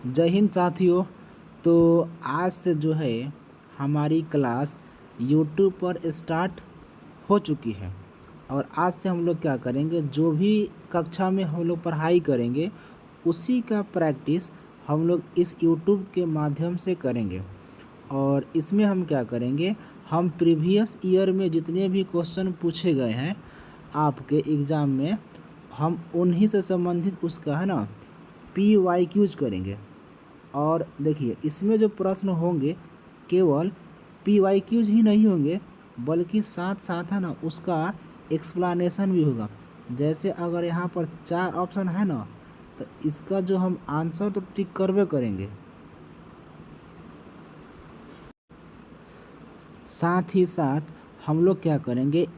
जय हिंद साथियों। तो आज से जो है हमारी क्लास यूट्यूब पर स्टार्ट हो चुकी है और आज से हम लोग क्या करेंगे, जो भी कक्षा में हम लोग पढ़ाई करेंगे उसी का प्रैक्टिस हम लोग इस यूट्यूब के माध्यम से करेंगे। और इसमें हम क्या करेंगे, हम प्रीवियस ईयर में जितने भी क्वेश्चन पूछे गए हैं आपके एग्ज़ाम में, हम उन्हीं से संबंधित उसका है ना PYQs करेंगे। और देखिए इसमें जो प्रश्न होंगे केवल PYQs ही नहीं होंगे, बल्कि साथ साथ है ना उसका एक्सप्लेनेशन भी होगा। जैसे अगर यहाँ पर 4 ऑप्शन है ना, तो इसका जो हम आंसर तो टिक करवे करेंगे, साथ ही साथ हम लोग क्या करेंगे,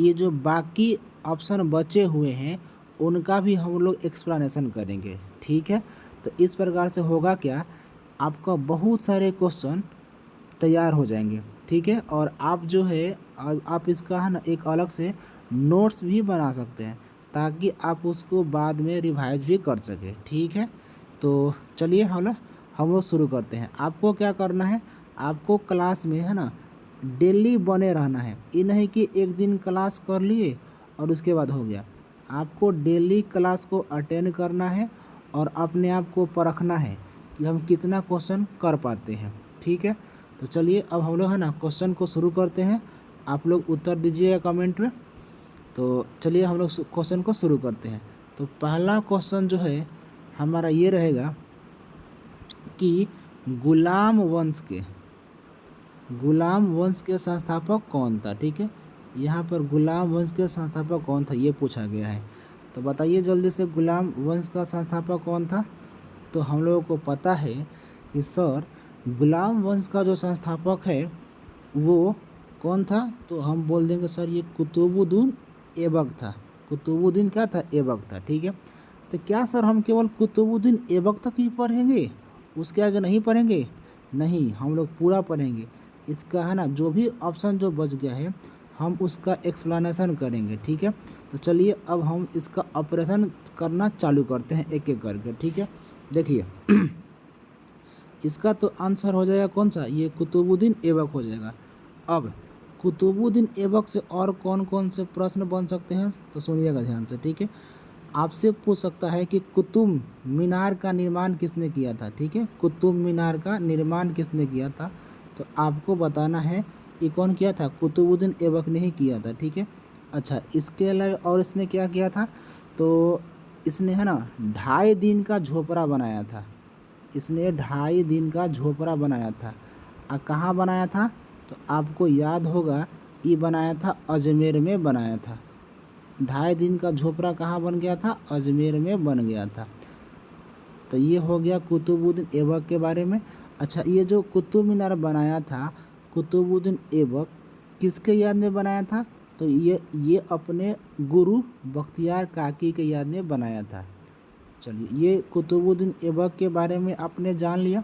ये जो बाकी ऑप्शन बचे हुए हैं उनका भी हम लोग एक्सप्लेनेशन करेंगे। ठीक है, तो इस प्रकार से होगा क्या, आपका बहुत सारे क्वेश्चन तैयार हो जाएंगे। ठीक है, और आप जो है आप इसका है ना एक अलग से नोट्स भी बना सकते हैं ताकि आप उसको बाद में रिवाइज भी कर सकें। ठीक है, तो चलिए हम लोग शुरू करते हैं। आपको क्या करना है, आपको क्लास में है ना डेली बने रहना है। ये नहीं कि एक दिन क्लास कर लिए और उसके बाद हो गया। आपको डेली क्लास को अटेंड करना है और अपने आप को परखना है कि हम कितना क्वेश्चन कर पाते हैं। ठीक है, तो चलिए अब हम लोग है ना क्वेश्चन को शुरू करते हैं। आप लोग उत्तर दीजिएगा कमेंट में। तो चलिए हम लोग क्वेश्चन को शुरू करते हैं। तो पहला क्वेश्चन जो है हमारा ये रहेगा कि गुलाम वंश के संस्थापक कौन था। ठीक है, यहाँ पर गुलाम वंश के संस्थापक कौन था ये पूछा गया है। तो बताइए जल्दी से, गुलाम वंश का संस्थापक कौन था। तो हम लोगों को पता है कि सर गुलाम वंश का जो संस्थापक है वो कौन था। तो हम बोल देंगे सर ये कुतुबुद्दीन ऐबक था। कुतुबुद्दीन क्या था, ऐबक था। ठीक है, तो क्या सर हम केवल कुतुबुद्दीन ऐबक तक ही पढ़ेंगे, उसके आगे नहीं पढ़ेंगे? नहीं, हम लोग पूरा पढ़ेंगे। इसका है ना जो भी ऑप्शन जो बच गया है हम उसका एक्सप्लेनेशन करेंगे। ठीक है, तो चलिए अब हम इसका ऑपरेशन करना चालू करते हैं एक एक करके। ठीक है, देखिए इसका तो आंसर हो जाएगा कौन सा, ये कुतुबुद्दीन ऐबक हो जाएगा। अब कुतुबुद्दीन ऐबक से और कौन कौन से प्रश्न बन सकते हैं, तो सुनिएगा ध्यान से। ठीक है, आपसे पूछ सकता है कि कुतुब मीनार का निर्माण किसने किया था। ठीक है, कुतुब मीनार का निर्माण किसने किया था, तो आपको बताना है ये कौन किया था, कुतुबुद्दीन ऐबक ने ही किया था। ठीक है, अच्छा इसके अलावा और इसने क्या किया था, तो इसने है ना 2.5 दिन का झोपड़ा बनाया था। इसने 2.5 दिन का झोपड़ा बनाया था। कहाँ बनाया था, तो आपको याद होगा ये बनाया था अजमेर में बनाया था। 2.5 दिन का झोपड़ा कहाँ बन गया था, अजमेर में बन गया था। तो ये हो गया कुतुबुद्दीन ऐबक के बारे में। अच्छा ये जो कुतुब मीनार बनाया था कुतुबुद्दीन ऐबक किसके याद में बनाया था, तो ये अपने गुरु बख्तियार काकी के याद में बनाया था। चलिए ये कुतुबुद्दीन ऐबक के बारे में आपने जान लिया।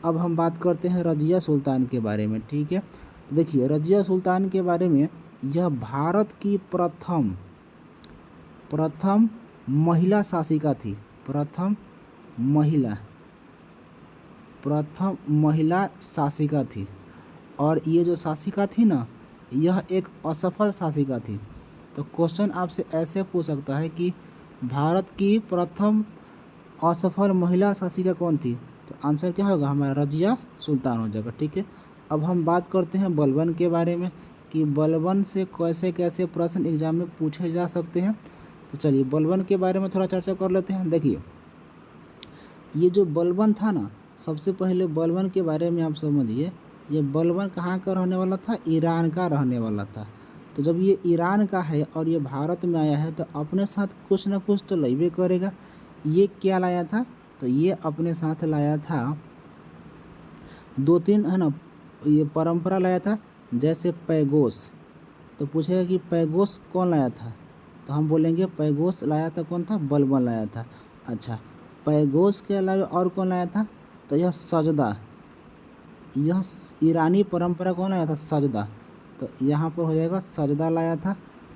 अब हम बात करते हैं रज़िया सुल्तान के बारे में। ठीक है, तो देखिए रज़िया सुल्तान के बारे में, यह भारत की प्रथम महिला शासिका थी। प्रथम महिला शासिका थी। और ये जो शासिका थी ना, यह एक असफल शासिका थी। तो क्वेश्चन आपसे ऐसे पूछ सकता है कि भारत की प्रथम असफल महिला शासिका कौन थी, तो आंसर क्या होगा हमारा, रज़िया सुल्तान हो जाएगा। ठीक है, अब हम बात करते हैं बलबन के बारे में कि बलबन से कैसे कैसे प्रश्न एग्जाम में पूछे जा सकते हैं। तो चलिए बलबन के बारे में थोड़ा चर्चा कर लेते हैं। देखिए ये जो बलबन था ना, सबसे पहले बलबन के बारे में आप समझिए, ये बलबन कहाँ का रहने वाला था, ईरान का रहने वाला था। तो जब ये ईरान का है और ये भारत में आया है तो अपने साथ कुछ ना कुछ तो लाइबे करेगा। ये क्या लाया था, तो ये अपने साथ लाया था 2-3 है ना ये परंपरा लाया था, जैसे पैगोस। तो पूछेगा कि पैगोस कौन लाया था, तो हम बोलेंगे पैगोस लाया था कौन था, बलबन लाया था। अच्छा पैगोस के अलावा और कौन लाया था, तो यह सजदा, यह ईरानी परंपरा कौन लाया था, सजदा। तो यहाँ पर हो जाएगा सजदा लाया था।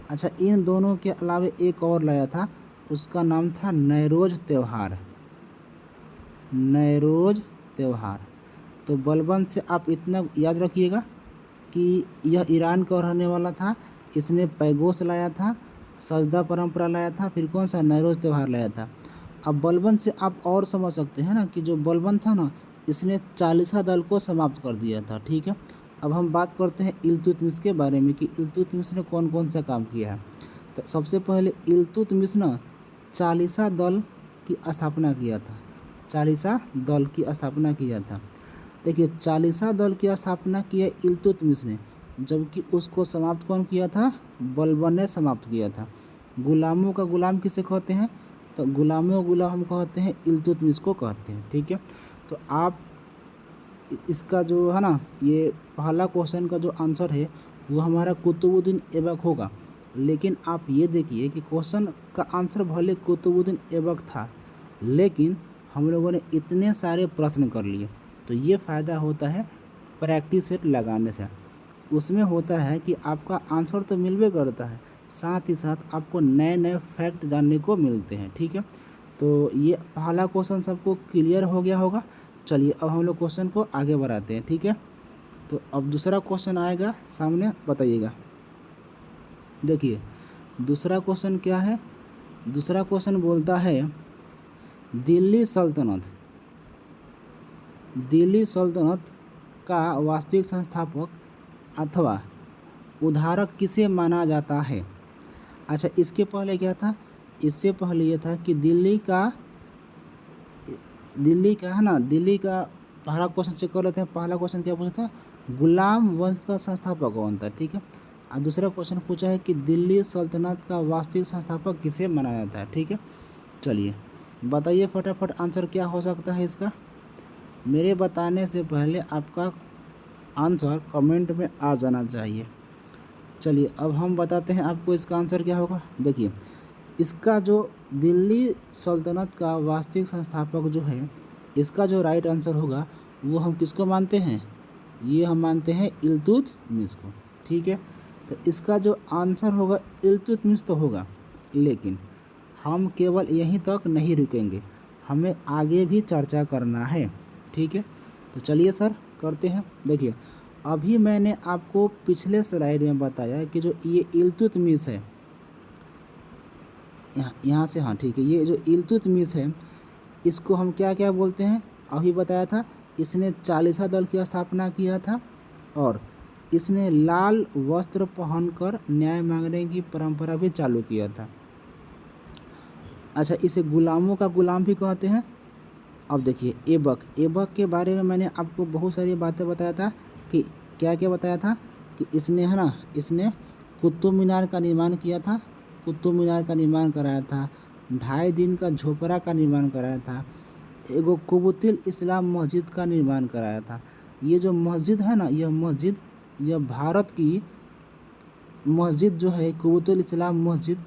अच्छा इन दोनों के अलावा एक और लाया था, उसका नाम था नैरोज त्यौहार। नैरोज त्यौहार। तो बलबन से आप इतना याद रखिएगा कि यह ईरान का रहने वाला था, इसने पैगोस लाया था, सजदा परंपरा लाया था, फिर कौन सा नैरोज त्यौहार लाया था। अब बलबन से आप और समझ सकते हैं ना कि जो बलबन था ना, इसने चालीसा दल को समाप्त कर दिया था। ठीक है, अब हम बात करते हैं इल्तुतमिश के बारे में कि इल्तुतमिश ने कौन कौन सा काम किया है। तो सबसे पहले इल्तुतमिश ना चालीसा दल की स्थापना किया था, चालीसा दल की स्थापना किया था। देखिए, चालीसा दल की स्थापना किया इल्तुतमिश ने, जबकि उसको समाप्त कौन किया था? बलबन ने समाप्त किया था। गुलामों का गुलाम किसे कहते हैं? तो गुलामों का गुलाम हम कहते हैं इल्तुतमिश को कहते हैं। ठीक है, तो आप इसका जो है ना, ये पहला क्वेश्चन का जो आंसर है वो हमारा कुतुबुद्दीन ऐबक होगा। लेकिन आप ये देखिए कि क्वेश्चन का आंसर भले कुतुबुद्दीन ऐबक था, लेकिन हम लोगों ने इतने सारे प्रश्न कर लिए। तो ये फ़ायदा होता है प्रैक्टिस सेट लगाने से। उसमें होता है कि आपका आंसर तो मिलबे करता है, साथ ही साथ आपको नए नए फैक्ट जानने को मिलते हैं। ठीक है, तो ये पहला क्वेश्चन सबको क्लियर हो गया होगा। चलिए अब हम लोग क्वेश्चन को आगे बढ़ाते हैं। ठीक है, तो अब दूसरा क्वेश्चन आएगा सामने, बताइएगा। देखिए दूसरा क्वेश्चन क्या है? दूसरा क्वेश्चन बोलता है दिल्ली सल्तनत का वास्तविक संस्थापक अथवा उद्धारक किसे माना जाता है? अच्छा, इसके पहले क्या था? इससे पहले ये था कि दिल्ली का है ना, दिल्ली का पहला क्वेश्चन चेक कर लेते हैं। पहला क्वेश्चन क्या पूछा था? गुलाम वंश का संस्थापक कौन था? ठीक है, और दूसरा क्वेश्चन पूछा है कि दिल्ली सल्तनत का वास्तविक संस्थापक किसे माना जाता है। ठीक है, चलिए बताइए फटाफट आंसर क्या हो सकता है इसका। मेरे बताने से पहले आपका आंसर कमेंट में आ जाना चाहिए। चलिए अब हम बताते हैं आपको इसका आंसर क्या होगा। देखिए, इसका जो दिल्ली सल्तनत का वास्तविक संस्थापक जो है, इसका जो राइट आंसर होगा वो हम किसको मानते हैं? ये हम मानते हैं इल्तुतमिश को। ठीक है, तो इसका जो आंसर होगा इल्तुतमिश तो होगा, लेकिन हम केवल यहीं तक नहीं रुकेंगे, हमें आगे भी चर्चा करना है। ठीक है, तो चलिए सर करते हैं। देखिए, अभी मैंने आपको पिछले स्लाइड में बताया कि जो ये इल्तुतमिश है, यहाँ से, हाँ ठीक है, ये जो इल्तुतमिश है इसको हम क्या क्या बोलते हैं? अभी बताया था, इसने चालीसा दल की स्थापना किया था और इसने लाल वस्त्र पहनकर न्याय मांगने की परंपरा भी चालू किया था। अच्छा, इसे गुलामों का गुलाम भी कहते हैं। अब देखिए ऐबक के बारे में मैंने आपको बहुत सारी बातें बताया था कि क्या क्या बताया था कि इसने है ना, इसने कुतुब मीनार का निर्माण किया था, कुतुब मीनार का निर्माण कराया था, 2.5 दिन का झोपड़ा का निर्माण कराया था, एगो कुबुतुल इस्लाम मस्जिद का निर्माण कराया था। ये जो मस्जिद है ना, यह मस्जिद, यह भारत की मस्जिद जो है कुबुतुल इस्लाम मस्जिद,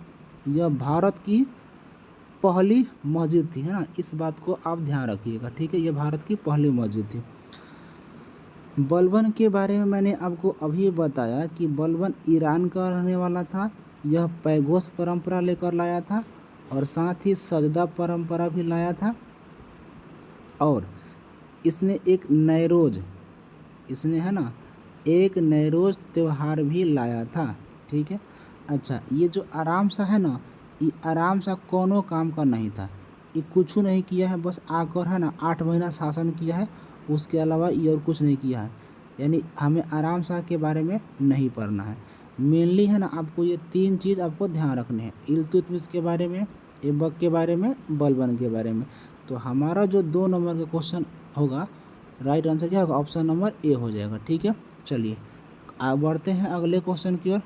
यह भारत की पहली मस्जिद थी, है ना, इस बात को आप ध्यान रखिएगा। ठीक है, यह भारत की पहली मस्जिद थी। बलबन के बारे में मैंने आपको अभी बताया कि बलबन ईरान का रहने वाला था, यह पैगोस परंपरा लेकर लाया था और साथ ही सजदा परंपरा भी लाया था, और इसने एक नैरोज, इसने है ना एक नैरोज त्यौहार भी लाया था। ठीक है, अच्छा, ये जो आराम सा है ना, ये आराम सा कोनो काम का नहीं था, ये कुछ नहीं किया है, बस आकर है ना 8 महीना शासन किया है, उसके अलावा ये और कुछ नहीं किया है। यानी हमें आराम शाह के बारे में नहीं पढ़ना है, मेनली है ना आपको ये 3 चीज़ आपको ध्यान रखने हैं, इल्तुतमिश के बारे में, ऐबक के बारे में, बलबन के बारे में। तो हमारा जो 2 नंबर का क्वेश्चन होगा, राइट आंसर क्या होगा? ऑप्शन नंबर ए हो जाएगा। ठीक है, चलिए आगे बढ़ते हैं अगले क्वेश्चन की ओर।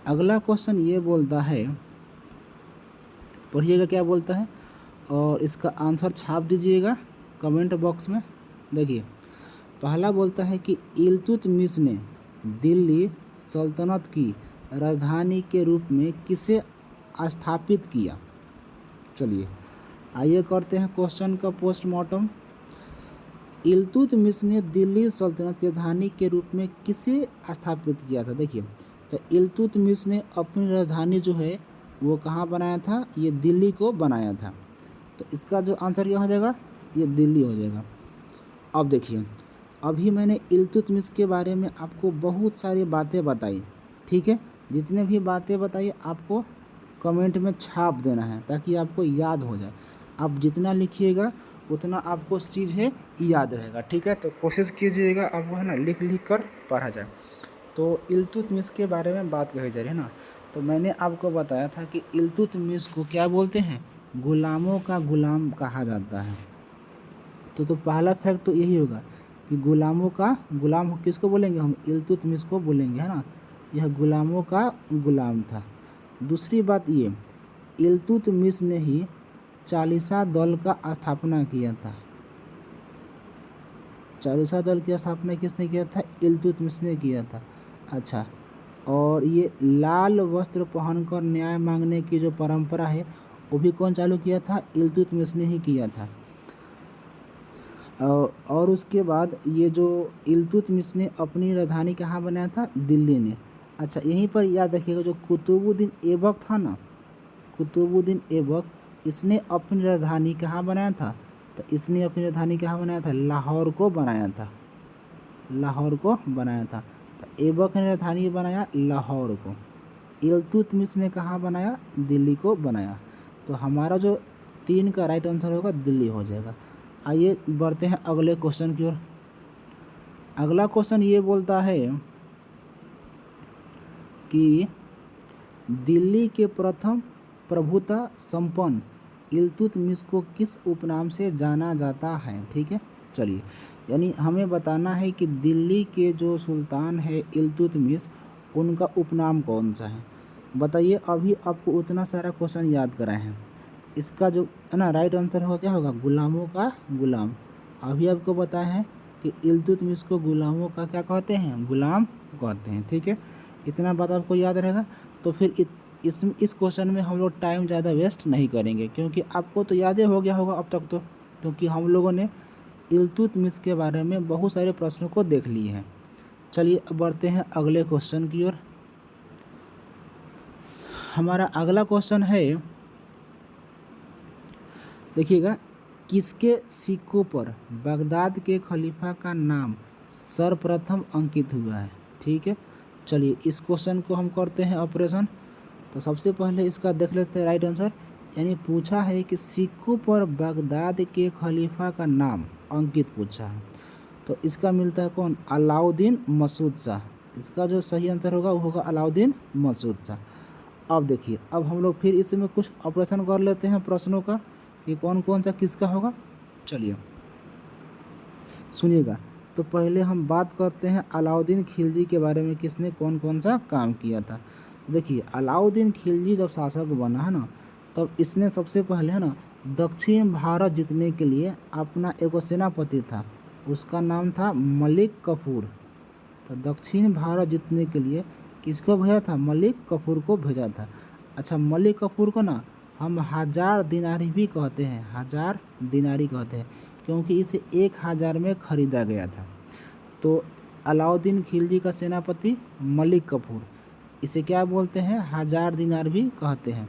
अगला क्वेश्चन ये बोलता है, पढ़िएगा क्या बोलता है और इसका आंसर छाप दीजिएगा कमेंट बॉक्स में। देखिए, पहला बोलता है कि इल्तुतमिश ने दिल्ली सल्तनत की राजधानी के रूप में किसे स्थापित किया? चलिए आइए करते हैं क्वेश्चन का पोस्टमार्टम। इल्तुतमिश ने दिल्ली सल्तनत की राजधानी के रूप में किसे स्थापित किया था? देखिए, तो इल्तुतमिश ने अपनी राजधानी जो है वो कहाँ बनाया था? ये दिल्ली को बनाया था। तो इसका जो आंसर क्या हो जाएगा, ये दिल्ली हो जाएगा। अब देखिए, अभी मैंने इल्तुतमिश के बारे में आपको बहुत सारी बातें बताई, ठीक है। जितने भी बातें बताई आपको कमेंट में छाप देना है ताकि आपको याद हो जाए। आप जितना लिखिएगा उतना आपको चीज़ है याद रहेगा, ठीक है। तो कोशिश कीजिएगा आपको है ना लिख लिख कर पढ़ा जाए। तो इल्तुतमिश के बारे में बात कही जा रही है ना, तो मैंने आपको बताया था कि इल्तुतमिश को क्या बोलते हैं, गुलामों का गुलाम कहा जाता है। तो पहला फैक्ट तो यही होगा कि गुलामों का गुलाम किसको बोलेंगे, हम इल्तुतमिश को बोलेंगे, है ना। यह गुलामों का गुलाम था। दूसरी बात ये, इल्तुतमिश ने ही चालीसा दल का स्थापना किया था। चालीसा दल की स्थापना किसने किया था, इल्तुतमिश ने किया था। अच्छा, और ये लाल वस्त्र पहनकर न्याय मांगने की जो परंपरा है वो भी कौन चालू किया था, इल्तुतमिश ने ही किया था। और उसके बाद ये जो इल्तुतमिश ने अपनी राजधानी कहाँ बनाया था, दिल्ली ने। अच्छा, यहीं पर याद रखिएगा जो कुतुबुद्दीन ऐबक था ना, कुतुबुद्दीन ऐबक, इसने अपनी राजधानी कहाँ बनाया था, तो इसने अपनी राजधानी कहाँ बनाया था, लाहौर को बनाया था, लाहौर को बनाया था। तो ऐबक ने राजधानी बनाया लाहौर को, इल्तुतमिश ने कहाँ बनाया, दिल्ली को बनाया। तो हमारा जो 3 का राइट आंसर होगा दिल्ली हो जाएगा। आइए बढ़ते हैं अगले क्वेश्चन की ओर। अगला क्वेश्चन ये बोलता है कि दिल्ली के प्रथम प्रभुता संपन्न इल्तुतमिश को किस उपनाम से जाना जाता है, ठीक है। चलिए, यानी हमें बताना है कि दिल्ली के जो सुल्तान है इल्तुतमिश, उनका उपनाम कौन सा है, बताइए। अभी आपको उतना सारा क्वेश्चन याद कराए हैं, इसका जो है ना राइट आंसर होगा क्या होगा, गुलामों का गुलाम। अभी आपको बताया है कि इल्तुतमिश को गुलामों का क्या कहते हैं, गुलाम कहते हैं, ठीक है। इतना बात आपको याद रहेगा। तो फिर इस क्वेश्चन में हम लोग टाइम ज़्यादा वेस्ट नहीं करेंगे क्योंकि आपको तो याद ही हो गया होगा अब तक तो, क्योंकि हम लोगों ने इल्तुतमिश के बारे में बहुत सारे प्रश्नों को देख लिए हैं। चलिए अब बढ़ते हैं अगले क्वेश्चन की ओर। हमारा अगला क्वेश्चन है, देखिएगा, किसके सिक्कों पर बगदाद के खलीफा का नाम सर्वप्रथम अंकित हुआ है, ठीक है। चलिए इस क्वेश्चन को हम करते हैं ऑपरेशन। तो सबसे पहले इसका देख लेते हैं राइट आंसर, यानी पूछा है कि सिक्कों पर बगदाद के खलीफा का नाम अंकित पूछा है। तो इसका मिलता है कौन, अलाउद्दीन मसूद शाह। इसका जो सही आंसर होगा वो होगा अलाउद्दीन मसूद शाह। अब देखिए, अब हम लोग फिर इसमें कुछ ऑपरेशन कर लेते हैं प्रश्नों का कि कौन कौन सा किसका होगा। चलिए सुनिएगा। तो पहले हम बात करते हैं अलाउद्दीन खिलजी के बारे में, किसने कौन कौन सा काम किया था। देखिए, अलाउद्दीन खिलजी जब शासक बना है ना, तब इसने सबसे पहले है ना दक्षिण भारत जीतने के लिए अपना एक सेनापति था, उसका नाम था मलिक कफूर। तो दक्षिण भारत जीतने के लिए किसको भेजा था, मलिक कफूर को भेजा था। अच्छा, मलिक कफूर को ना हम 1000 दिनारी भी कहते हैं, 1000 दिनारी कहते हैं, क्योंकि इसे 1000 में खरीदा गया था। तो अलाउद्दीन खिलजी का सेनापति मलिक कफूर, इसे क्या बोलते हैं, 1000 दिनार भी कहते हैं।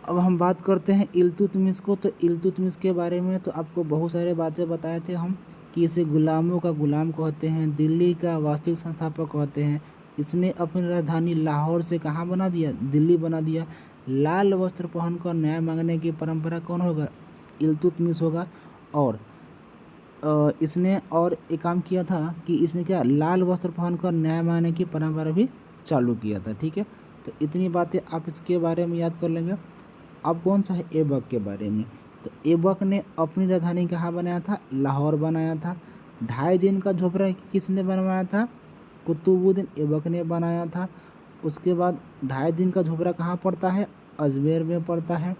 अब हम बात करते हैं इल्तुतमिश को। तो इल्तुतमिश के बारे में तो आपको बहुत सारे बातें बताए थे हम कि इसे गुलामों का गुलाम कहते हैं, दिल्ली का वास्तविक संस्थापक कहते हैं। इसने अपनी राजधानी लाहौर से कहाँ बना दिया, दिल्ली बना दिया। लाल वस्त्र पहनकर न्याय मांगने की परंपरा कौन होगा, इल्तुतमिश होगा। और इसने और एक काम किया था कि इसने क्या, लाल वस्त्र पहनकर न्याय मांगने की परंपरा भी चालू किया था, ठीक है। तो इतनी बातें आप इसके बारे में याद कर लेंगे। अब कौन सा है, ऐबक के बारे में। तो ऐबक ने अपनी राजधानी कहाँ बनाया था, लाहौर बनाया था। 2.5 दिन का झोपड़ा किसने बनवाया था, कुतुबुद्दीन ऐबक ने बनाया था। उसके बाद 2.5 दिन का झोपड़ा कहाँ पड़ता है, अजमेर में पड़ता है।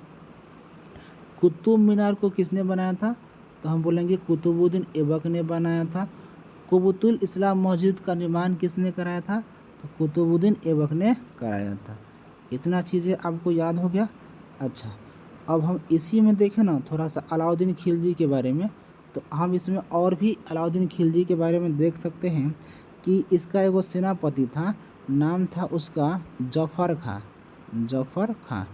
कुतुब मीनार को किसने बनाया था, तो हम बोलेंगे कुतुबुद्दीन ऐबक ने बनाया था। कुबुतुल इस्लाम मस्जिद का निर्माण किसने कराया था, तो कुतुबुद्दीन ऐबक ने कराया था। इतना चीज़ें आपको याद हो गया। अच्छा, अब हम इसी में देखें ना थोड़ा सा अलाउद्दीन खिलजी के बारे में। तो हम इसमें और भी अलाउद्दीन खिलजी के बारे में देख सकते हैं कि इसका एगो सेनापति था, नाम था उसका जफ़र खां, जफ़र खां।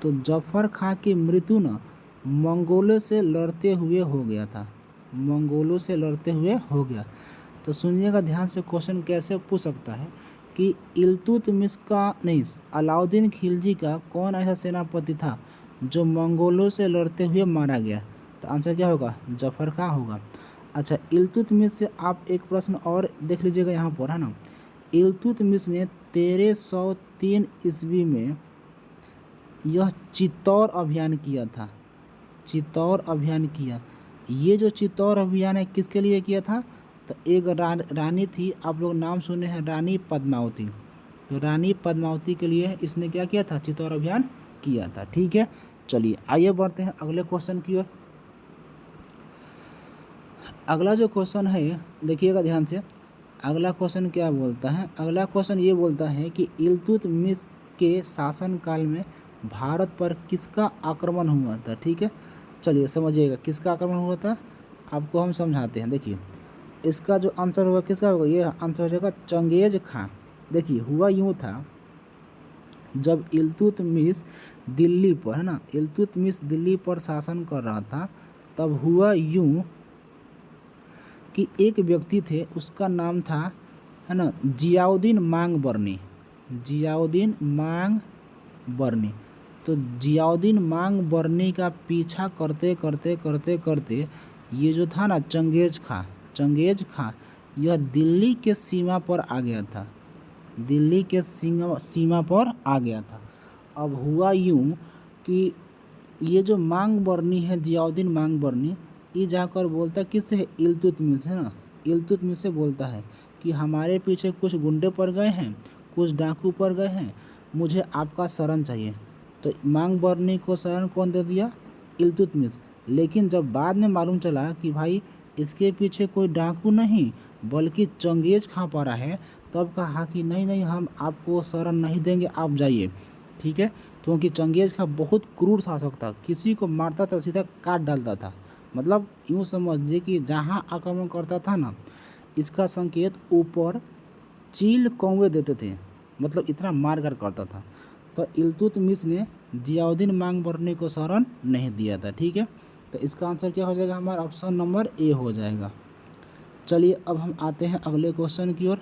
तो जफर खां की मृत्यु न मंगोलों से लड़ते हुए हो गया था, मंगोलों से लड़ते हुए हो गया। तो सुनिएगा ध्यान से, क्वेश्चन कैसे पूछ सकता है कि इल्तुतमिश का नहीं, अलाउद्दीन खिलजी का कौन ऐसा सेनापति था जो मंगोलों से लड़ते हुए मारा गया? तो आंसर क्या होगा? जफर खां होगा। अच्छा, इल्तुतमिश से आप एक प्रश्न और देख लीजिएगा यहाँ पर, है ना। इल्तुतमिश ने 1303 ईस्वी में यह चित्तौर अभियान किया था, चित्तौर अभियान किया। ये जो चित्तौर अभियान है किसके लिए किया था? तो एक रानी थी, आप लोग नाम सुने हैं, रानी पद्मावती। तो रानी पद्मावती के लिए इसने क्या किया था? चित्तौर अभियान किया था। ठीक है, चलिए आइए बढ़ते हैं अगले क्वेश्चन की ओर। अगला जो क्वेश्चन है देखिएगा ध्यान से, अगला क्वेश्चन क्या बोलता है? अगला क्वेश्चन ये बोलता है कि इल्तुतमिश के शासनकाल में भारत पर किसका आक्रमण हुआ था? ठीक है, चलिए समझिएगा किसका आक्रमण हुआ था, आपको हम समझाते हैं। देखिए इसका जो आंसर होगा किसका होगा? ये आंसर हो जाएगा चंगेज खां। देखिए हुआ यूँ था, जब इल्तुतमिश दिल्ली पर, है ना, इल्तुतमिश दिल्ली पर शासन कर रहा था, तब हुआ यूँ कि एक व्यक्ति थे, उसका नाम था, है ना, जियाउद्दीन मांग बरनी, जियाउद्दीन मांग बरनी। तो जियाउद्दीन मांग बरनी का पीछा करते करते करते करते ये जो था ना चंगेज खां यह दिल्ली के सीमा पर आ गया था, दिल्ली के सीमा पर आ गया था। अब हुआ यूँ कि ये जो मांग बरनी है, जियाउद्दीन मांग बरनी, ये जाकर बोलता किससे है? इल्तुतमिश, है ना, इल्तुतमिश से बोलता है कि हमारे पीछे कुछ गुंडे पड़ गए हैं, कुछ डाकू पड़ गए हैं, मुझे आपका शरण चाहिए। तो मांग बरनी को शरण कौन दे दिया? इल्तुतमिश। लेकिन जब बाद में मालूम चला कि भाई इसके पीछे कोई डाकू नहीं बल्कि चंगेज खां पड़ा है, तब कहा कि नहीं नहीं, हम आपको शरण नहीं देंगे, आप जाइए। ठीक है, क्योंकि चंगेज खां बहुत क्रूर शासक था, किसी को मारता था सीधा काट डालता था। मतलब यूँ समझिए कि जहाँ आक्रमण करता था ना, इसका संकेत ऊपर चील कौवे देते थे, मतलब इतना मार कर करता था। तो इल्तुतमिश ने जियाउद्दीन मांग बरनी को शरण नहीं दिया था। ठीक है, तो इसका आंसर क्या हो जाएगा? हमारा ऑप्शन नंबर ए हो जाएगा। चलिए अब हम आते हैं अगले क्वेश्चन की ओर।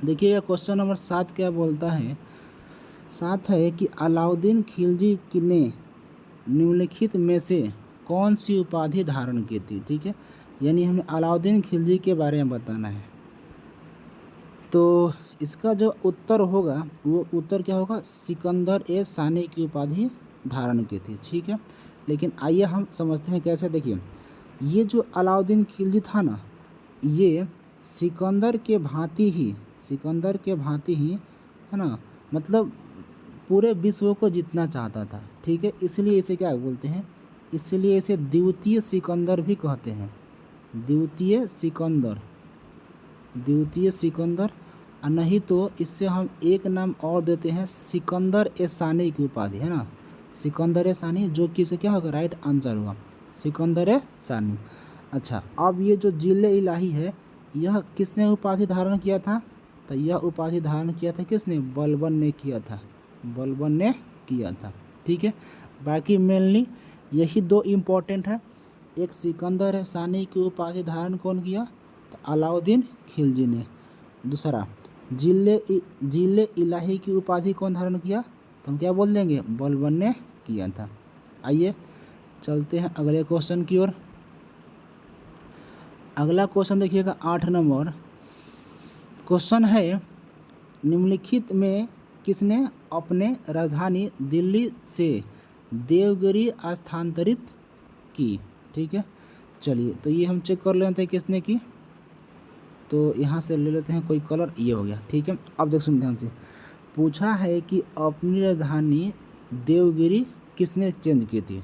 देखिएगा क्वेश्चन नंबर 7 क्या बोलता है? 7 है कि अलाउद्दीन खिलजी ने निम्नलिखित में से कौन सी उपाधि धारण की थी? ठीक है, यानी हमें अलाउद्दीन खिलजी के बारे में बताना है। तो इसका जो उत्तर होगा वो उत्तर क्या होगा? सिकंदर ए सानी की उपाधि धारण की थी। ठीक है, लेकिन आइए हम समझते हैं कैसे। देखिए ये जो अलाउद्दीन खिलजी था ना, ये सिकंदर के भांति ही, सिकंदर के भांति ही, है ना, मतलब पूरे विश्व को जीतना चाहता था। ठीक है, इसलिए इसे क्या बोलते हैं? इसलिए इसे द्वितीय सिकंदर भी कहते हैं, द्वितीय सिकंदर, द्वितीय सिकंदर। और नहीं तो इससे हम एक नाम और देते हैं, सिकंदर ए सानी की उपाधि, है ना, सिकंदर ए सानी, जो कि इसे क्या होगा? राइट आंसर होगा सिकंदर ए सानी। अच्छा, अब ये जो जिले इलाही है, यह किसने उपाधि धारण किया था? तो यह उपाधि धारण किया था किसने? बलबन ने किया था, बलबन ने किया था। ठीक है, बाकी मेनली यही दो इम्पोर्टेंट है। एक सिकंदर ए सानी की उपाधि धारण कौन किया? तो अलाउद्दीन खिलजी ने। दूसरा जिले इलाही की उपाधि कौन धारण किया? तो हम क्या बोल देंगे? बलबन ने किया था। आइए चलते हैं अगले क्वेश्चन की ओर। अगला क्वेश्चन देखिएगा 8 नंबर क्वेश्चन है, निम्नलिखित में किसने अपने राजधानी दिल्ली से देवगिरी स्थानांतरित की? ठीक है, चलिए तो ये हम चेक कर लेते हैं किसने की। तो यहाँ से ले लेते हैं कोई कलर, ये हो गया। ठीक है, अब देख सुन ध्यान से, पूछा है कि अपनी राजधानी देवगिरी किसने चेंज की थी?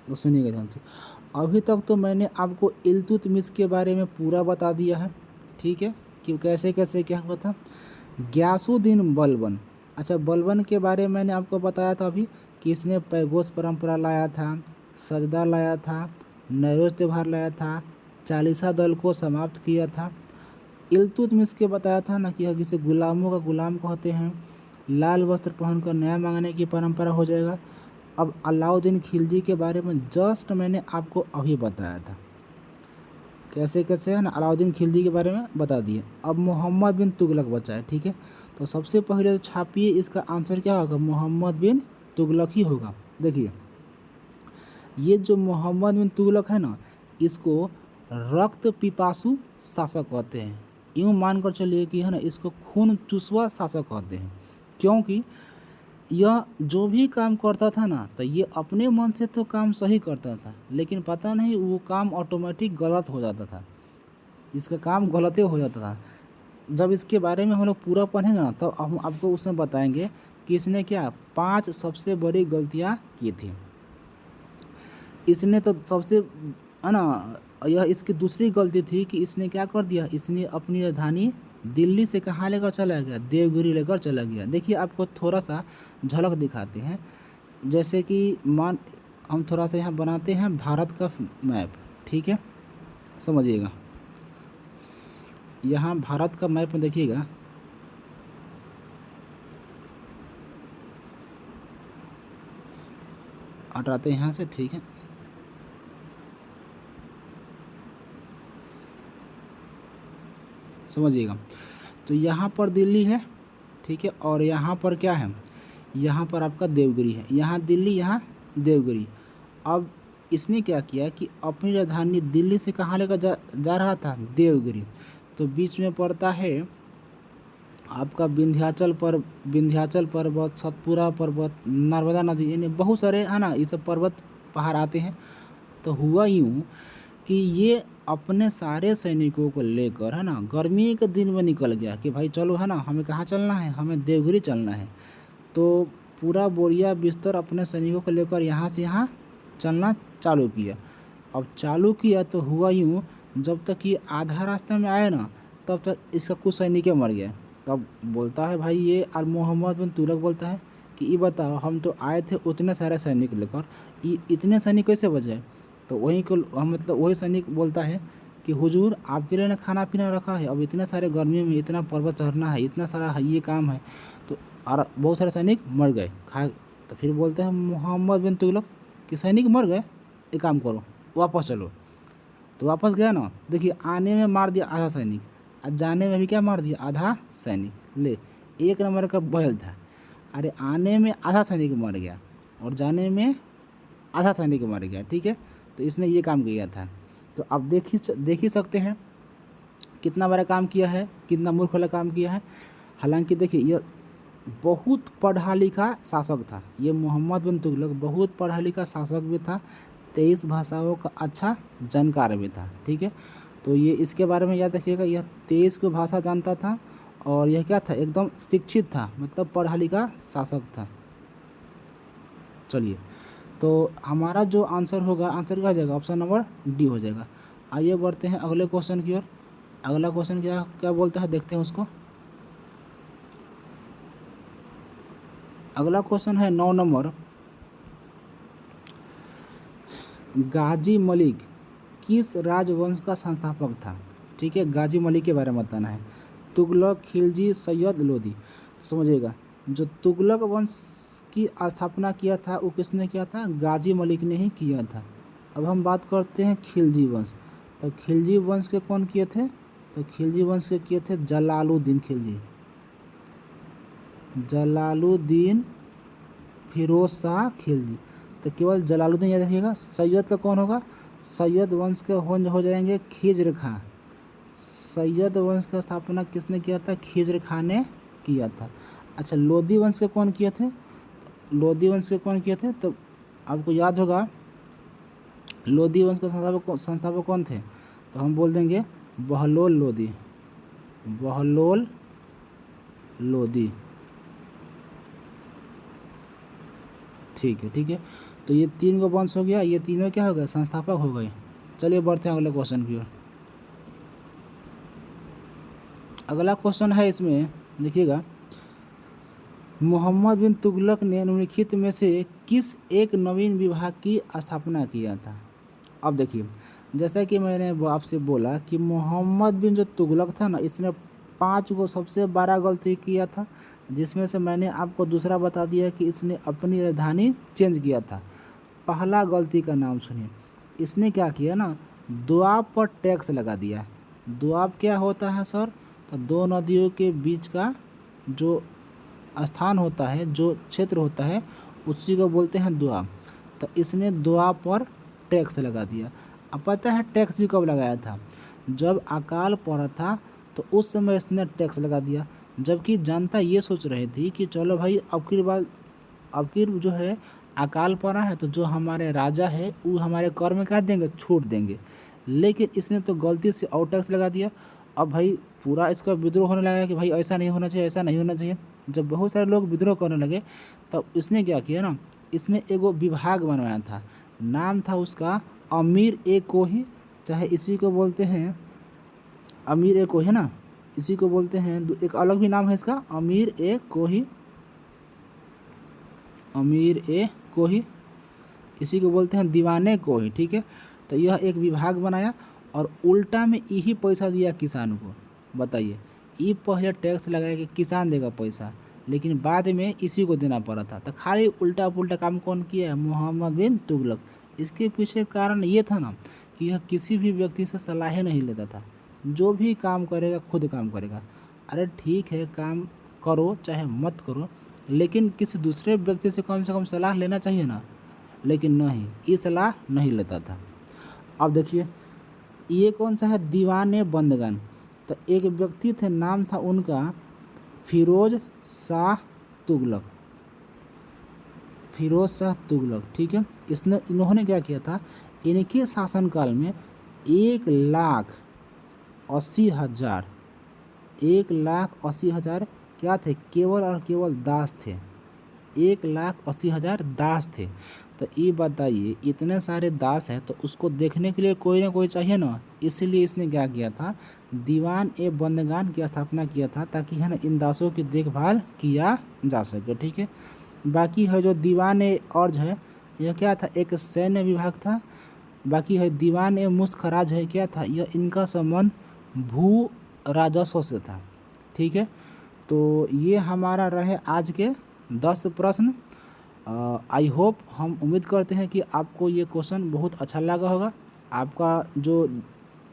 तो सुनिएगा ध्यान से। अभी तक तो मैंने आपको इल्तुतमिश के बारे में पूरा बता दिया है। ठीक है, कि कैसे कैसे क्या हुआ था। गयासुद्दीन बलबन, अच्छा बलबन के बारे में मैंने आपको बताया था अभी कि इसने पैगोस परंपरा लाया था, सजदा लाया था, नौरोज त्यौहार लाया था, चालीसा दल को समाप्त किया था। इल्तुतमिश के बताया था ना कि जिसे गुलामों का गुलाम कहते हैं, लाल वस्त्र पहनकर न्याय मांगने की परंपरा हो जाएगा। अब अलाउद्दीन खिलजी के बारे में जस्ट मैंने आपको अभी बताया था, कैसे कैसे है ना, अलाउद्दीन खिलजी के बारे में बता दिए। अब मोहम्मद बिन तुगलक बचा है, ठीक है। तो सबसे पहले तो छापिए, इसका आंसर क्या होगा, मोहम्मद बिन तुगलक ही होगा। देखिए ये जो मोहम्मद बिन तुगलक है ना, इसको रक्त पिपासु शासक कहते हैं। यूँ मानकर चलिए कि है ना, इसको खून चूसवा शासक कहते हैं, क्योंकि यह जो भी काम करता था ना, तो ये अपने मन से तो काम सही करता था, लेकिन पता नहीं वो काम ऑटोमेटिक गलत हो जाता था, इसका काम गलत ही हो जाता था। जब इसके बारे में हम लोग पूरा पढ़ेंगे ना, तब तो हम आपको उसमें बताएंगे कि इसने क्या 5 सबसे बड़ी गलतियाँ की थी। इसने तो सबसे है ना, यह इसकी दूसरी गलती थी कि इसने क्या कर दिया, इसने अपनी राजधानी दिल्ली से कहाँ लेकर चला गया, देवगिरी लेकर चला गया। देखिए आपको थोड़ा सा झलक दिखाते हैं, जैसे कि हम थोड़ा सा यहाँ बनाते हैं भारत का मैप, ठीक है, समझिएगा। यहाँ भारत का मैप में देखिएगा, हटाते हैं यहाँ से, ठीक है। समझिएगा, तो यहाँ पर दिल्ली है, ठीक है, और यहाँ पर क्या है, यहाँ पर आपका देवगिरी है। यहाँ दिल्ली, यहाँ देवगिरी। अब इसने क्या किया कि अपनी राजधानी दिल्ली से कहाँ लेकर जा रहा था, देवगिरी। तो बीच में पड़ता है आपका विंध्याचल पर्वत, सतपुरा पर्वत, नर्मदा नदी, यानी बहुत सारे है ना, ये सब पर्वत पहाड़ आते हैं। तो हुआ यूँ कि ये अपने सारे सैनिकों को लेकर है ना, गर्मी के दिन में निकल गया कि भाई चलो है ना, हमें कहाँ चलना है, हमें देवगिरी चलना है। तो पूरा बोरिया बिस्तर अपने सैनिकों को लेकर यहाँ से यहाँ चलना चालू किया। अब चालू किया तो हुआ यूँ, जब तक ये आधा रास्ते में आए ना, तब तक इसका कुछ सैनिक मर गया। तब बोलता है भाई ये, और मोहम्मद बिन तुगलक बोलता है कि ये बताओ, हम तो आए थे उतने सारे सैनिक लेकर, इतने सैनिक कैसे बचे। तो वहीं को मतलब वही सैनिक बोलता है कि हुजूर आपके लिए ना खाना पीना रखा है, अब इतने सारे गर्मी में इतना पर्वत चढ़ना है, इतना सारा ये काम है, तो और बहुत सारे सैनिक मर गए खा। तो फिर बोलते हैं मोहम्मद बिन तुगलक कि सैनिक मर गए, एक काम करो वापस चलो। तो वापस गया ना, देखिए आने में मार दिया आधा सैनिक, और जाने में भी क्या मार दिया, आधा सैनिक। ले, एक नंबर का बैल था। अरे आने में आधा सैनिक मर गया और जाने में आधा सैनिक मर गया, ठीक है। तो इसने ये काम किया था। तो आप देख ही सकते हैं कितना बड़ा काम किया है, कितना मूर्ख वाला काम किया है। हालांकि देखिए यह बहुत पढ़ा लिखा शासक था, ये मोहम्मद बिन तुगलक बहुत पढ़ा लिखा शासक भी था, 23 भाषाओं का अच्छा जानकार भी था, ठीक है। तो ये इसके बारे में याद रखिएगा, यह 23 की भाषा जानता था, और यह क्या था, एकदम शिक्षित था, मतलब पढ़ा लिखा शासक था। चलिए, तो हमारा जो आंसर होगा, आंसर क्या हो जाएगा, ऑप्शन नंबर डी हो जाएगा। आइए बढ़ते हैं अगले क्वेश्चन की ओर। अगला क्वेश्चन क्या क्या बोलता है, देखते हैं उसको। अगला क्वेश्चन है 9 नंबर, गाजी मलिक किस राजवंश का संस्थापक था, ठीक है। गाजी मलिक के बारे में बताना है। तुगलक, खिलजी, सैयद, लोदी। तो समझिएगा, जो तुगलक वंश की स्थापना किया था वो किसने किया था, गाजी मलिक ने ही किया था। अब हम बात करते हैं खिलजी वंश। तो खिलजी वंश के कौन किए थे, तो खिलजी वंश के किए थे जलालुद्दीन खिलजी, जलालुद्दीन फिरोज शाह खिलजी। तो केवल जलालुद्दीन याद रखिएगा। सैयद का कौन होगा, सैयद वंश के हो जाएंगे खिज्र खां। सैयद वंश का स्थापना किसने किया था, खिज्र खां ने किया था। अच्छा, लोदी वंश के कौन किए थे, लोदी वंश के कौन किए थे, तो आपको याद होगा लोदी वंश के संस्थापक कौन थे, तो हम बोल देंगे बहलोल लोदी, बहलोल लोदी, ठीक है, ठीक है। तो ये 3 गो वंश हो गया, ये तीनों क्या हो गए, संस्थापक हो गए। चलिए बढ़ते हैं अगले क्वेश्चन की ओर। अगला क्वेश्चन है, इसमें देखिएगा, मोहम्मद बिन तुगलक ने निम्नलिखित में से किस एक नवीन विभाग की स्थापना किया था। अब देखिए, जैसा कि मैंने आपसे बोला कि मोहम्मद बिन जो तुगलक था ना, इसने 5 गो सबसे बड़ा गलती किया था, जिसमें से मैंने आपको दूसरा बता दिया कि इसने अपनी राजधानी चेंज किया था। पहला गलती का नाम सुनिए, इसने क्या किया ना, दोआब पर टैक्स लगा दिया। दोआब क्या होता है सर? तो दो नदियों के बीच का जो स्थान होता है, जो क्षेत्र होता है, उसी को बोलते हैं दोआब। तो इसने दोआब पर टैक्स लगा दिया। अब पता है टैक्स भी कब लगाया था? जब अकाल पड़ा था तो उस समय इसने टैक्स लगा दिया, जबकि जनता ये सोच रही थी कि चलो भाई अब की जो है अकाल पड़ा है तो जो हमारे राजा है वो हमारे कर में क्या देंगे, छूट देंगे। लेकिन इसने तो गलती से और टैक्स लगा दिया। अब भाई पूरा इसका विद्रोह होने लगा कि भाई ऐसा नहीं होना चाहिए, ऐसा नहीं होना चाहिए। जब बहुत सारे लोग विद्रोह करने लगे तब इसने क्या किया ना, इसने एगो विभाग बनवाया था। नाम था उसका अमीर ए कोही, चाहे इसी को बोलते हैं अमीर ए कोही ना, इसी को बोलते हैं, एक अलग भी नाम है इसका, अमीर ए कोही, अमीर ए कोही, इसी को बोलते हैं दीवाने कोही। ठीक है, तो यह एक विभाग बनाया और उल्टा में यही पैसा दिया किसान को। बताइए, ये पहले टैक्स लगाया कि किसान देगा पैसा, लेकिन बाद में इसी को देना पड़ा था। तो खाली उल्टा पुल्टा काम कौन किया है? मोहम्मद बिन तुगलक। इसके पीछे कारण ये था ना कि यह किसी भी व्यक्ति से सलाह नहीं लेता था, जो भी काम करेगा खुद काम करेगा। अरे ठीक है, काम करो चाहे मत करो, लेकिन किसी दूसरे व्यक्ति से कम सलाह लेना चाहिए ना, लेकिन नहीं, ये सलाह नहीं लेता था। अब देखिए ये कौन सा है? दीवाने बंदगन। तो एक व्यक्ति थे, नाम था उनका फिरोज शाह तुगलक, फिरोज शाह तुगलक। ठीक है, इन्होंने क्या किया था, इनके शासनकाल में 1,80,000 1,80,000 क्या थे? केवल और केवल दास थे। 1,80,000 दास थे। तो ये बताइए, इतने सारे दास हैं तो उसको देखने के लिए कोई ना कोई चाहिए ना, इसलिए इसने क्या किया था, दीवान ए बंदगान की स्थापना किया था, ताकि है ना इन दासों की देखभाल किया जा सके। ठीक है, बाकी है जो दीवान ए अर्ज है, यह क्या था? एक सैन्य विभाग था। बाकी है दीवान ए मुस्खराज है, क्या था? यह इनका संबंध भू राजस्व से था। ठीक है, तो ये हमारा रहे आज के 10 प्रश्न। आई होप, हम उम्मीद करते हैं कि आपको ये क्वेश्चन बहुत अच्छा लगा होगा। आपका जो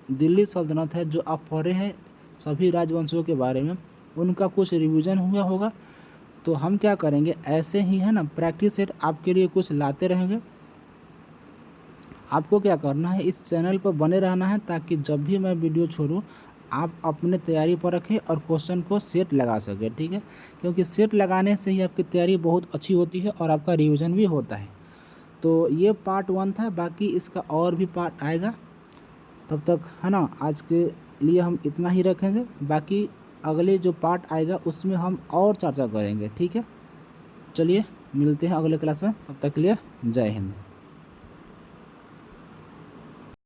दिल्ली सल्तनत है, जो आप पढ़े हैं सभी राजवंशों के बारे में, उनका कुछ रिवीजन हुआ होगा। तो हम क्या करेंगे, ऐसे ही है ना प्रैक्टिस सेट आपके लिए कुछ लाते रहेंगे। आपको क्या करना है, इस चैनल पर बने रहना है, ताकि जब भी मैं वीडियो छोड़ूं आप अपने तैयारी पर रखें और क्वेश्चन को सेट लगा सकें। ठीक है, क्योंकि सेट लगाने से ही आपकी तैयारी बहुत अच्छी होती है और आपका रिवीजन भी होता है। तो ये पार्ट 1 था, बाकी इसका और भी पार्ट आएगा। तब तक है ना आज के लिए हम इतना ही रखेंगे, बाकी अगले जो पार्ट आएगा उसमें हम और चर्चा करेंगे। ठीक है, चलिए मिलते हैं अगले क्लास में, तब तक के लिए जय हिंद।